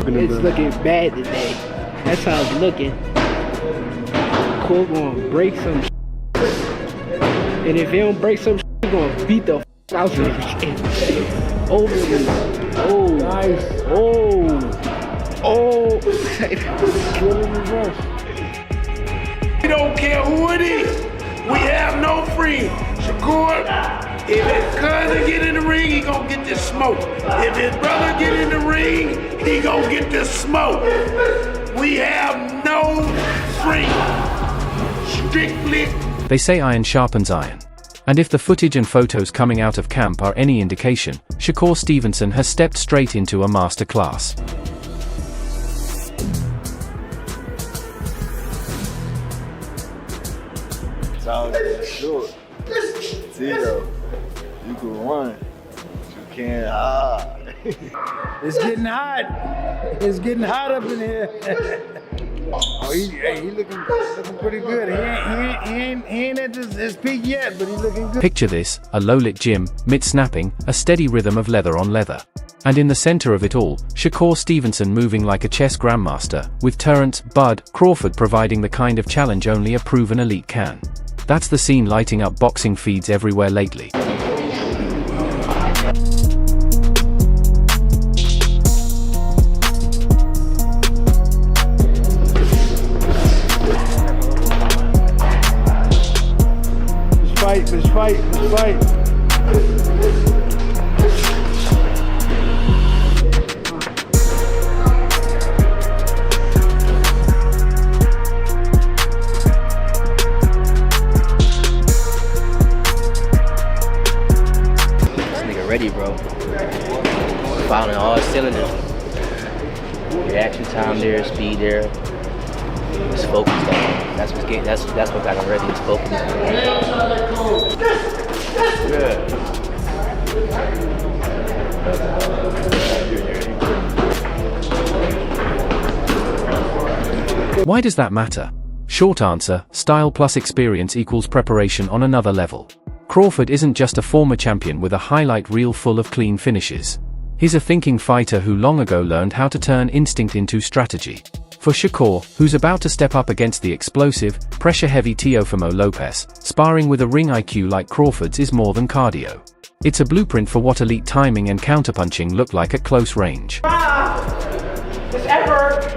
It's looking bad today. That's how it's looking. Cole gonna break some shit. And if he don't break some shit, he gonna beat the out of him. Over this. Oh, nice. Oh. Kill in reverse. We don't care who it is. We have no friends. Shakur, if his cousin get in the ring, he gonna get this smoke. If his brother get in the ring, he gonna get this smoke. We have no friends. Strictly. They say iron sharpens iron. And if the footage and photos coming out of camp are any indication, Shakur Stevenson has stepped straight into a master class. Sure. Tito, you can run, but you can't hide. It's getting hot. It's getting hot up in here. Oh, he looking pretty good. He ain't at his peak yet, but he's looking good. Picture this, a low-lit gym, mid-snapping, a steady rhythm of leather on leather. And in the center of it all, Shakur Stevenson moving like a chess grandmaster, with Terence "Bud" Crawford providing the kind of challenge only a proven elite can. That's the scene lighting up boxing feeds everywhere lately. Let's fight. Ready, bro. Filing all cylinders. Reaction time there, speed there. It's focused on. That's what got him ready. It's focused. Why does that matter? Short answer, style plus experience equals preparation on another level. Crawford isn't just a former champion with a highlight reel full of clean finishes. He's a thinking fighter who long ago learned how to turn instinct into strategy. For Shakur, who's about to step up against the explosive, pressure-heavy Teofimo Lopez, sparring with a ring IQ like Crawford's is more than cardio. It's a blueprint for what elite timing and counterpunching look like at close range. This effort.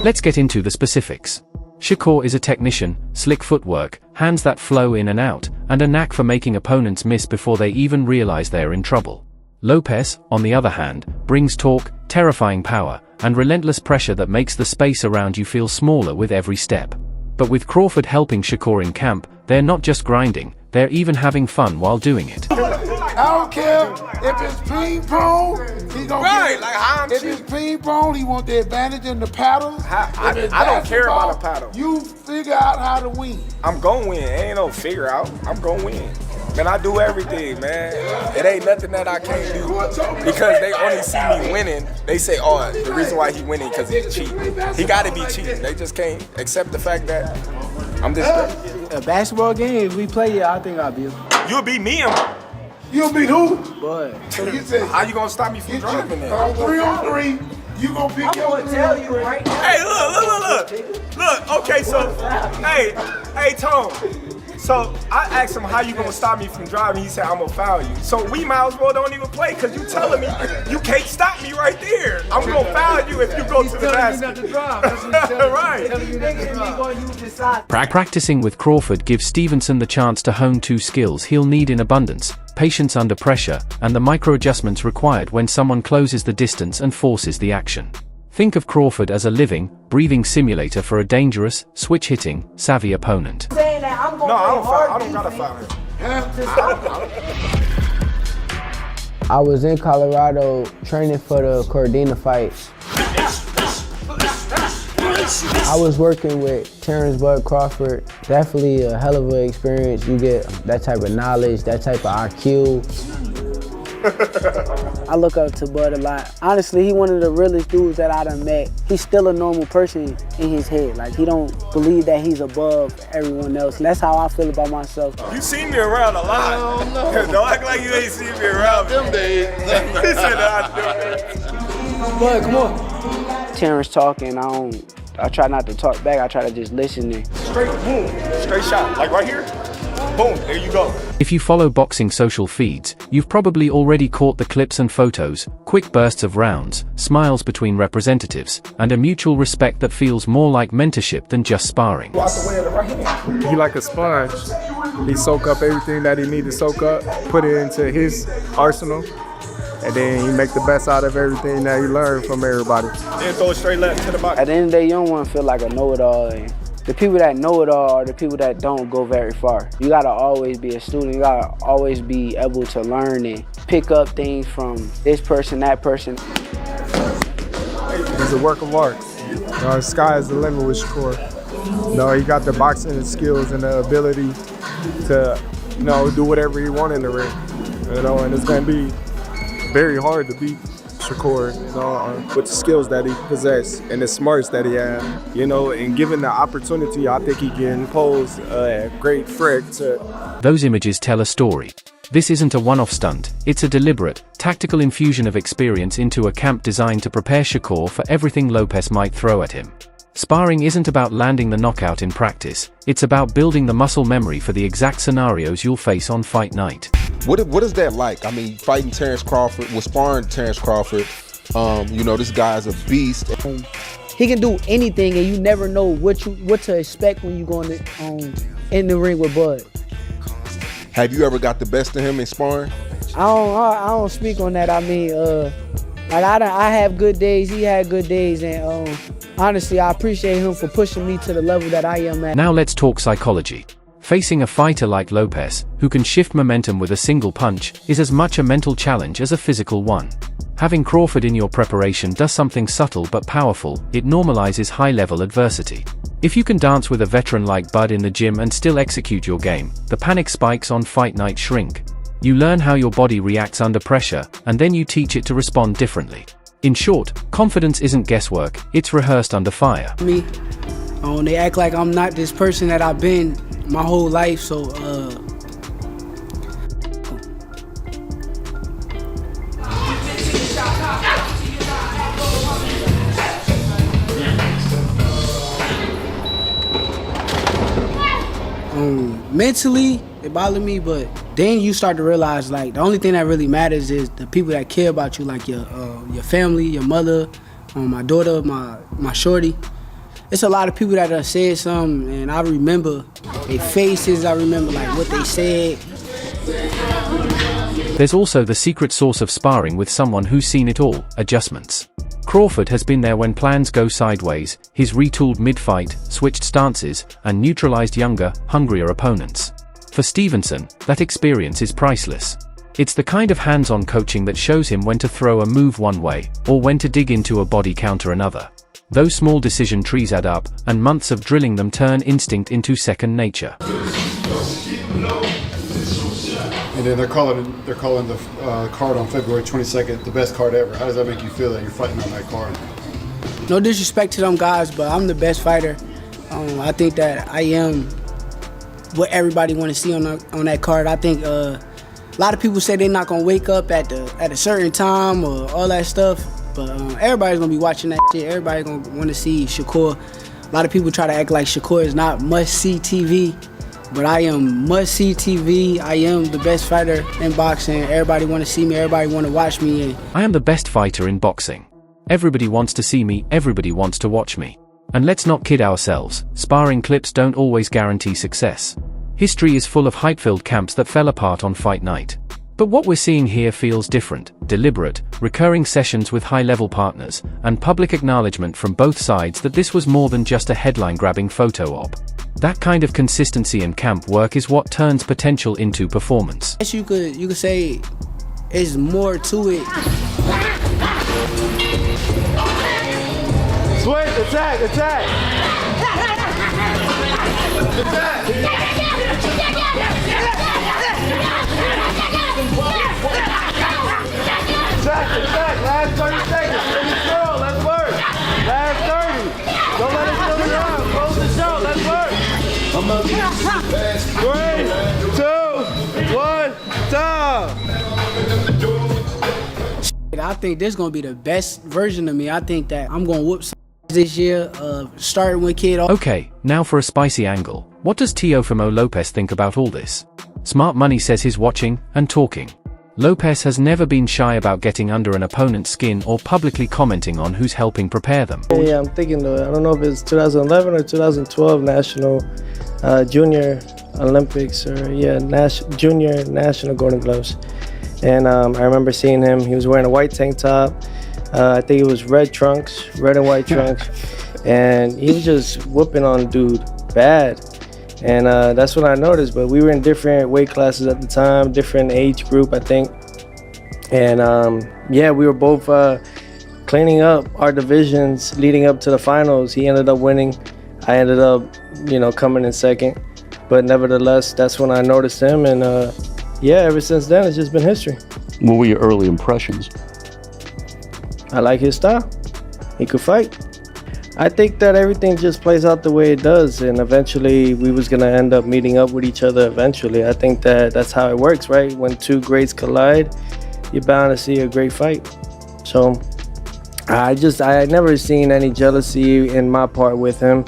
Let's get into the specifics. Shakur is a technician, slick footwork, hands that flow in and out, and a knack for making opponents miss before they even realize they're in trouble. Lopez, on the other hand, brings torque, terrifying power, and relentless pressure that makes the space around you feel smaller with every step. But with Crawford helping Shakur in camp, they're not just grinding, they're even having fun while doing it. I don't care if it's ping pong, he gonna right, get it. Like how I'm if it's ping pong, he want the advantage in the paddle. I don't care about a paddle. You figure out how to win. I'm gonna win. Ain't no figure out. I'm gonna win. Man, I do everything, man. It ain't nothing that I can't do. Because they only see me winning, they say, oh, the reason why he winning because he's cheating. He gotta be cheating. They just can't accept the fact that I'm this good. A basketball game, if we play it, I think I'll be. You'll beat me and You'll beat who? But So you said, how you gonna stop me from driving there? 3-on-3, you gonna pick your tell you right now. Hey, look, okay, so, hey, Tom. So I asked him, how you gonna stop me from driving? He said, I'm gonna foul you. So we might as well don't even play, cause you telling me you can't stop me right there. I'm gonna foul you if you go to the basket. Right. Practicing with Crawford gives Stevenson the chance to hone two skills he'll need in abundance: patience under pressure, and the micro-adjustments required when someone closes the distance and forces the action. Think of Crawford as a living, breathing simulator for a dangerous, switch-hitting, savvy opponent. No, I don't gotta foul him. I was in Colorado training for the Cordina fight. I was working with Terence Crawford. Definitely a hell of an experience. You get that type of knowledge, that type of IQ. I look up to Bud a lot. Honestly, he one of the realest dudes that I done met. He's still a normal person in his head. Like, he don't believe that he's above everyone else. And that's how I feel about myself. You seen me around a lot. Don't act like you ain't seen me around them days. He said Bud, come on. Terence talking, I try not to talk back. I try to just listen and straight boom, straight shot. Like right here, boom, there you go. If you follow boxing social feeds, you've probably already caught the clips and photos, quick bursts of rounds, smiles between representatives, and a mutual respect that feels more like mentorship than just sparring. He like a sponge. He soak up everything that he need to soak up, put it into his arsenal, and then he make the best out of everything that he learned from everybody. Then throw it straight left to the body. At the end of the day, you don't want to feel like a know-it-all. And the people that know it all are the people that don't go very far. You gotta always be a student. You gotta always be able to learn and pick up things from this person, that person. He's a work of art. The sky is the limit with Shakur. He got the boxing skills and the ability to, do whatever he wants in the ring. And it's gonna be very hard to beat Shakur, with the skills that he possesses and the smarts that he has, and given the opportunity, I think he can pose a great threat to. Those images tell a story. This isn't a one-off stunt, it's a deliberate, tactical infusion of experience into a camp designed to prepare Shakur for everything Lopez might throw at him. Sparring isn't about landing the knockout in practice, it's about building the muscle memory for the exact scenarios you'll face on fight night. What is that like? I mean, fighting Terence Crawford, sparring Terence Crawford, this guy's a beast. He can do anything, and you never know what to expect when you go in the ring with Bud. Have you ever got the best of him in sparring? I don't speak on that. I mean, I have good days. He had good days, and honestly, I appreciate him for pushing me to the level that I am at. Now let's talk psychology. Facing a fighter like Lopez, who can shift momentum with a single punch, is as much a mental challenge as a physical one. Having Crawford in your preparation does something subtle but powerful. It normalizes high-level adversity. If you can dance with a veteran like Bud in the gym and still execute your game, the panic spikes on fight night shrink. You learn how your body reacts under pressure, and then you teach it to respond differently. In short, confidence isn't guesswork, it's rehearsed under fire. They act like I'm not this person that I've been my whole life, so mentally it bothered me, but then you start to realize, like, the only thing that really matters is the people that care about you, like your family, your mother, my daughter, my shorty. It's a lot of people that have said something, and I remember their faces, I remember what they said. There's also the secret sauce of sparring with someone who's seen it all, adjustments. Crawford has been there when plans go sideways, he's retooled mid-fight, switched stances, and neutralized younger, hungrier opponents. For Stevenson, that experience is priceless. It's the kind of hands-on coaching that shows him when to throw a move one way, or when to dig into a body counter another. Those small decision trees add up, and months of drilling them turn instinct into second nature. And then they're calling the card on February 22nd the best card ever. How does that make you feel that you're fighting on that card? No disrespect to them guys, but I'm the best fighter. I think that I am what everybody want to see on that card. I think a lot of people say they're not gonna wake up at a certain time or all that stuff. But everybody's gonna be watching that shit. Everybody's gonna want to see Shakur. A lot of people try to act like Shakur is not must-see TV, but I am must-see TV. I am the best fighter in boxing. Everybody want to see me. Everybody want to watch me. I am the best fighter in boxing. Everybody wants to see me. Everybody wants to watch me. And let's not kid ourselves. Sparring clips don't always guarantee success. History is full of hype-filled camps that fell apart on fight night. But what we're seeing here feels different, deliberate, recurring sessions with high-level partners, and public acknowledgement from both sides that this was more than just a headline-grabbing photo op. That kind of consistency in camp work is what turns potential into performance. You could say there's more to it. Switch, attack! last 30 seconds. Finish strong. Let's work. Last 30. Don't let it still around. Close the show. Let's work. 3, 2, 1, time. I think this is gonna be the best version of me. I think that I'm gonna whoop some this year, starting with kid. Okay, now for a spicy angle. What does Teofimo Lopez think about all this? Smart Money says he's watching and talking. Lopez has never been shy about getting under an opponent's skin or publicly commenting on who's helping prepare them. Yeah, I'm thinking, I don't know if it's 2011 or 2012 National Junior Olympics or Junior National Golden Gloves. And I remember seeing him. He was wearing a white tank top. I think it was red and white trunks. And he was just whooping on dude bad. And that's what I noticed. But we were in different weight classes at the time, different age group, I think. And yeah, we were both cleaning up our divisions leading up to the finals. He ended up winning. I ended up, coming in second. But nevertheless, that's when I noticed him. And yeah, ever since then, it's just been history. What were your early impressions? I like his style. He could fight. I think that everything just plays out the way it does, and eventually we was gonna end up meeting up with each other eventually. I think that that's how it works, right? When two greats collide, you're bound to see a great fight. So I never seen any jealousy in my part with him.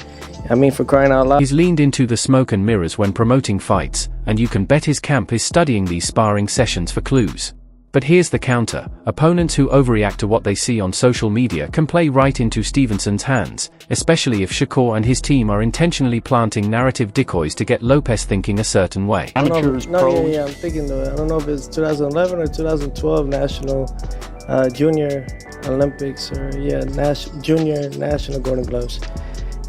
I mean, for crying out loud. He's leaned into the smoke and mirrors when promoting fights, and you can bet his camp is studying these sparring sessions for clues. But here's the counter. Opponents who overreact to what they see on social media can play right into Stevenson's hands, especially if Shakur and his team are intentionally planting narrative decoys to get Lopez thinking a certain way. I'm thinking, I don't know if it's 2011 or 2012 National Junior Olympics or Junior National Golden Gloves.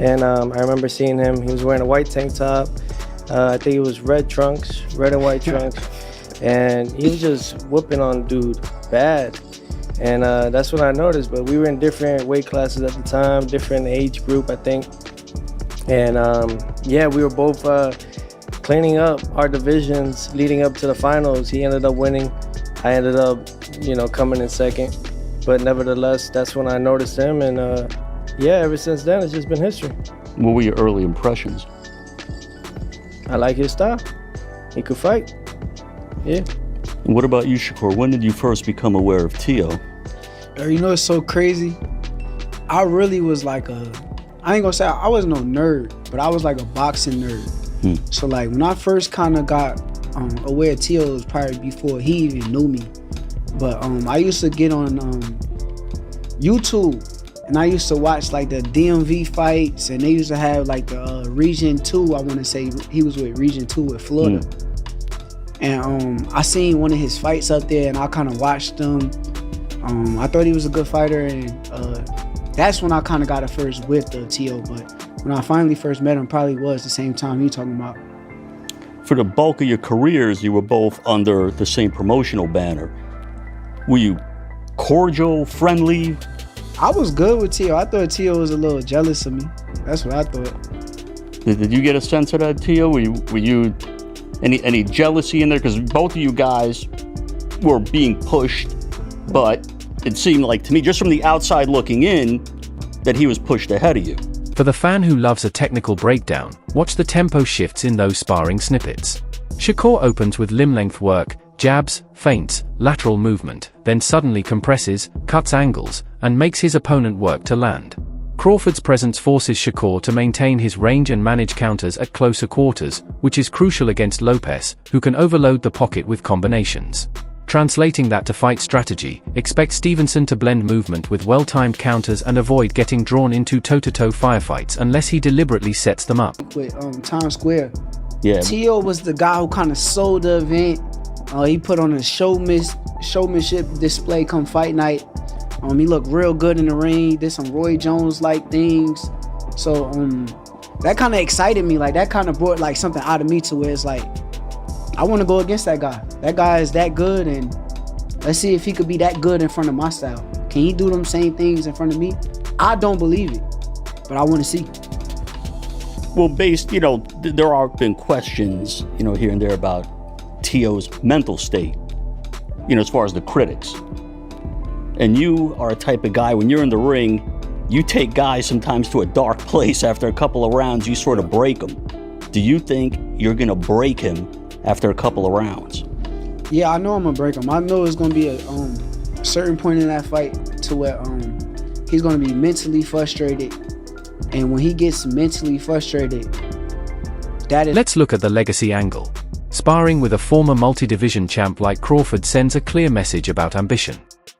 And I remember seeing him. He was wearing a white tank top. I think it was red and white trunks. And he was just whooping on dude bad. And that's what I noticed. But we were in different weight classes at the time, different age group, I think. And yeah, we were both cleaning up our divisions leading up to the finals. He ended up winning. I ended up, coming in second. But nevertheless, that's when I noticed him. And yeah, ever since then, it's just been history. What were your early impressions? I like his style. He could fight. Yeah. And what about you, Shakur? When did you first become aware of Teo? It's so crazy. I really was like I ain't gonna say I wasn't no nerd, but I was like a boxing nerd. So like when I first kind of got aware of Teo, it was probably before he even knew me. But I used to get on YouTube. And I used to watch like the DMV fights, and they used to have like the Region 2, I want to say he was with Region 2 with Florida. And I seen one of his fights up there, and I kind of watched him. I thought he was a good fighter, and that's when I kind of got a first whiff of Teo. But when I finally first met him, probably was the same time you talking about. For the bulk of your careers, you were both under the same promotional banner. Were you cordial, friendly? I was good with Teo. I thought Teo was a little jealous of me. That's what I thought. Did you get a sense of that, Teo? Were you any jealousy in there? Because both of you guys were being pushed, but it seemed like to me, just from the outside looking in, that he was pushed ahead of you. For the fan who loves a technical breakdown, watch the tempo shifts in those sparring snippets. Shakur opens with limb-length work, jabs, feints, lateral movement, then suddenly compresses, cuts angles, and makes his opponent work to land. Crawford's presence forces Shakur to maintain his range and manage counters at closer quarters, which is crucial against Lopez, who can overload the pocket with combinations. Translating that to fight strategy, expect Stevenson to blend movement with well-timed counters and avoid getting drawn into toe-to-toe firefights unless he deliberately sets them up. With Times Square, yeah. Teo was the guy who kind of sold the event. He put on a showmanship display come fight night. He looked real good in the ring, did some Roy Jones-like things. So that kind of excited me. Like that kind of brought like something out of me to where it's like, I want to go against that guy. That guy is that good, and let's see if he could be that good in front of my style. Can he do them same things in front of me? I don't believe it, but I want to see. Well, there are been questions, here and there about Teo's mental state, as far as the critics. And you are a type of guy, when you're in the ring, you take guys sometimes to a dark place. After a couple of rounds, you sort of break them. Do you think you're going to break him after a couple of rounds? Yeah, I know I'm going to break him. I know it's going to be a certain point in that fight to where he's going to be mentally frustrated. And when he gets mentally frustrated, that is... Let's look at the legacy angle. Sparring with a former multi-division champ like Crawford sends a clear message about ambition.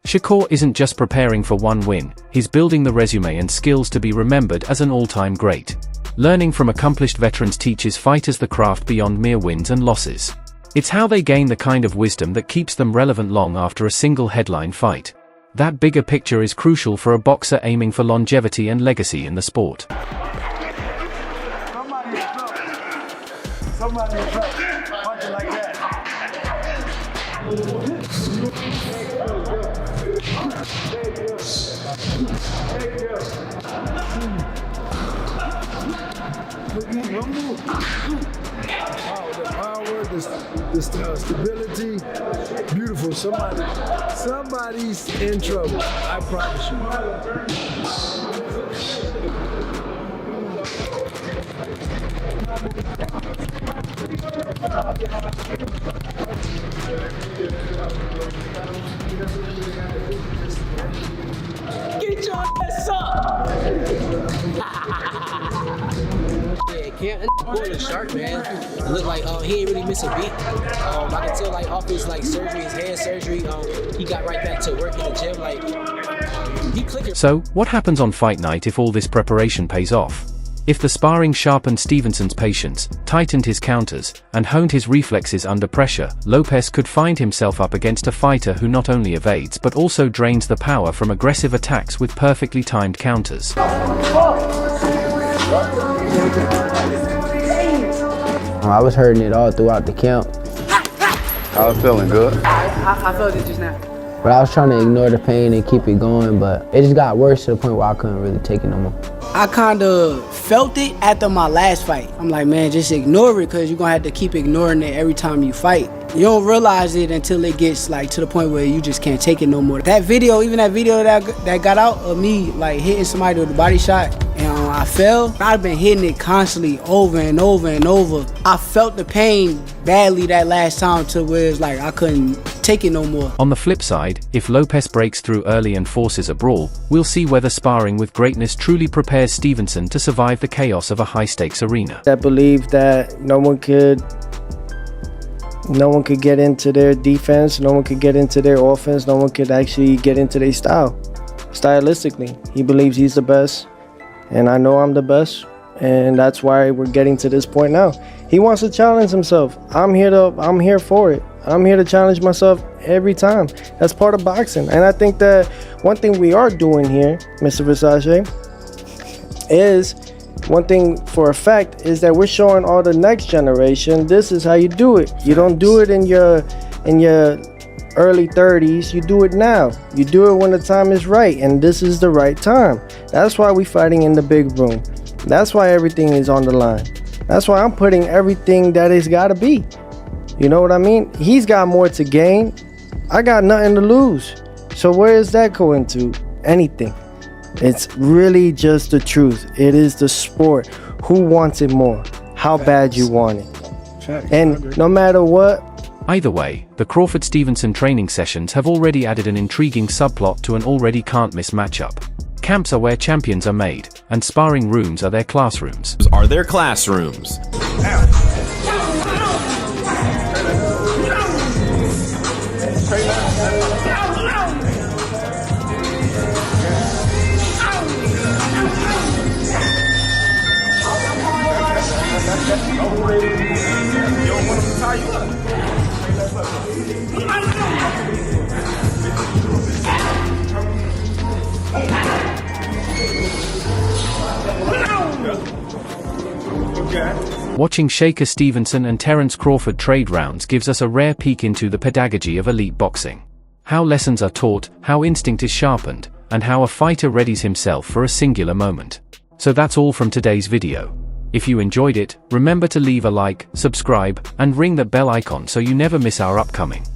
Shakur isn't just preparing for one win, he's building the resume and skills to be remembered as an all-time great. Learning from accomplished veterans teaches fighters the craft beyond mere wins and losses. It's how they gain the kind of wisdom that keeps them relevant long after a single headline fight. That bigger picture is crucial for a boxer aiming for longevity and legacy in the sport. Somebody punch it like that. The power, the stability, beautiful. Somebody's in trouble. I promise you. Get your ass up! Yeah, boy is sharp, man. It look like he ain't really miss a beat. I can tell like off his like surgery, his hand surgery, he got right back to work in the gym. Like he clicked. So, what happens on fight night if all this preparation pays off? If the sparring sharpened Stevenson's patience, tightened his counters, and honed his reflexes under pressure, Lopez could find himself up against a fighter who not only evades but also drains the power from aggressive attacks with perfectly timed counters. I was hurting it all throughout the camp. I was feeling good. I felt it just now. But I was trying to ignore the pain and keep it going, but it just got worse to the point where I couldn't really take it no more. I kind of felt it after my last fight. I'm like, man, just ignore it because you're going to have to keep ignoring it every time you fight. You don't realize it until it gets like to the point where you just can't take it no more. That video, even that video that got out of me like hitting somebody with a body shot and I fell, I've been hitting it constantly over and over and over. I felt the pain badly that last time to where it's like I couldn't take it no more. On the flip side, if Lopez breaks through early and forces a brawl, we'll see whether sparring with greatness truly prepares Stevenson to survive the chaos of a high-stakes arena. I believe that no one could get into their defense, no one could get into their offense, no one could actually get into their style. Stylistically, he believes he's the best, and I know I'm the best, and that's why we're getting to this point now. He wants to challenge himself. I'm here for it. I'm here to challenge myself every time. That's part of boxing. And I think that one thing we are doing here, Mr. Versace, is one thing for a fact is that we're showing all the next generation this is how you do it. You don't do it in your early 30s, you do it now. You do it when the time is right, and this is the right time. That's why we're fighting in the big room. That's why everything is on the line. That's why I'm putting everything that it's gotta be. You know what I mean? He's got more to gain. I got nothing to lose. So where does that go into? Anything. It's really just the truth. It is the sport. Who wants it more? How bad you want it. And no matter what. Either way, the Crawford-Stevenson training sessions have already added an intriguing subplot to an already can't-miss matchup. Camps are where champions are made, and sparring rooms are their classrooms. Are their classrooms. Watching Shakur Stevenson and Terence Crawford trade rounds gives us a rare peek into the pedagogy of elite boxing. How lessons are taught, how instinct is sharpened, and how a fighter readies himself for a singular moment. So that's all from today's video. If you enjoyed it, remember to leave a like, subscribe, and ring that bell icon so you never miss our upcoming